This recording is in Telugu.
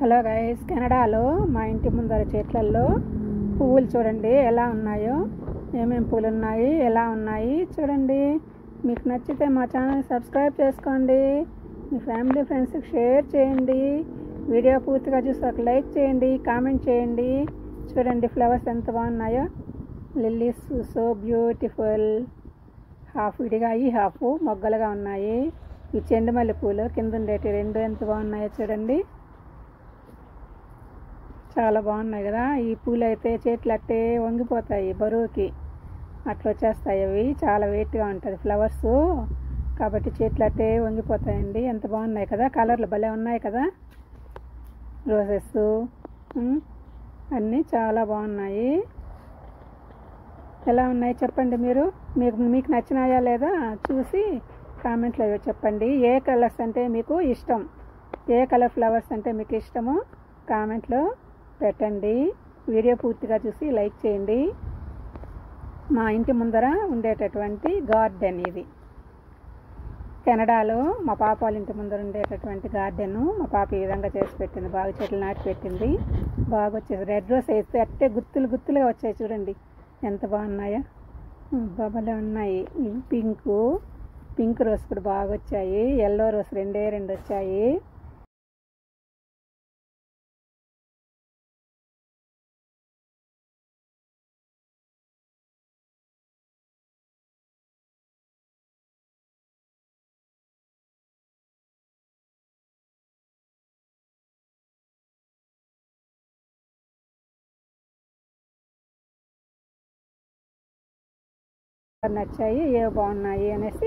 హలో గైస్, కెనడాలో మా ఇంటి ముందర చెట్లల్లో పువ్వులు చూడండి ఎలా ఉన్నాయో. ఏమేమి పువ్వులు ఉన్నాయి, ఎలా ఉన్నాయి చూడండి. మీకు నచ్చితే మా ఛానల్ సబ్స్క్రైబ్ చేసుకోండి, మీ ఫ్యామిలీ ఫ్రెండ్స్కి షేర్ చేయండి. వీడియో పూర్తిగా చూసి ఒక లైక్ చేయండి, కామెంట్ చేయండి. చూడండి ఫ్లవర్స్ ఎంత బాగున్నాయో. Lilies so beautiful. హాఫ్ విడిగా అయ్యి హాఫ్ మొగ్గలుగా ఉన్నాయి. ఈ చెండు మల్లె పూలు కింద ఉండేటి రెండు ఎంత బాగున్నాయో చూడండి. చాలా బాగున్నాయి కదా. ఈ పూలు అయితే చేతులు అట్టే వంగిపోతాయి, బరువుకి అట్లా వచ్చేస్తాయి. అవి చాలా వెయిట్గా ఉంటుంది ఫ్లవర్స్, కాబట్టి చేతులు అట్టే వంగిపోతాయండి. ఎంత బాగున్నాయి కదా, కలర్లు భలే ఉన్నాయి కదా. రోజెస్ అన్నీ చాలా బాగున్నాయి. ఎలా ఉన్నాయి చెప్పండి మీరు. మీకు నచ్చినాయా లేదా చూసి కామెంట్లో చెప్పండి. ఏ కలర్స్ అంటే మీకు ఇష్టం, ఏ కలర్ ఫ్లవర్స్ అంటే మీకు ఇష్టమో కామెంట్లో పెట్టండి. వీడియో పూర్తిగా చూసి లైక్ చేయండి. మా ఇంటి ముందర ఉండేటటువంటి గార్డెన్ ఇది. కెనడాలో మా పాప వాళ్ళ ఇంటి ముందర ఉండేటటువంటి గార్డెన్ మా పాప ఈ విధంగా చేసి పెట్టింది. బాగా చెట్లు నాటి పెట్టింది. బాగా వచ్చేసి రెడ్ రోజ్ అయితే అట్టే గుత్తులుగా వచ్చాయి చూడండి, ఎంత బాగున్నాయో. బాబాలే ఉన్నాయి. ఇవి పింక్ రోజ్ కూడా బాగా వచ్చాయి. ఎల్లో రోజ్ రెండు వచ్చాయి. నచ్చాయి, ఏ బాగున్నాయి అనేసి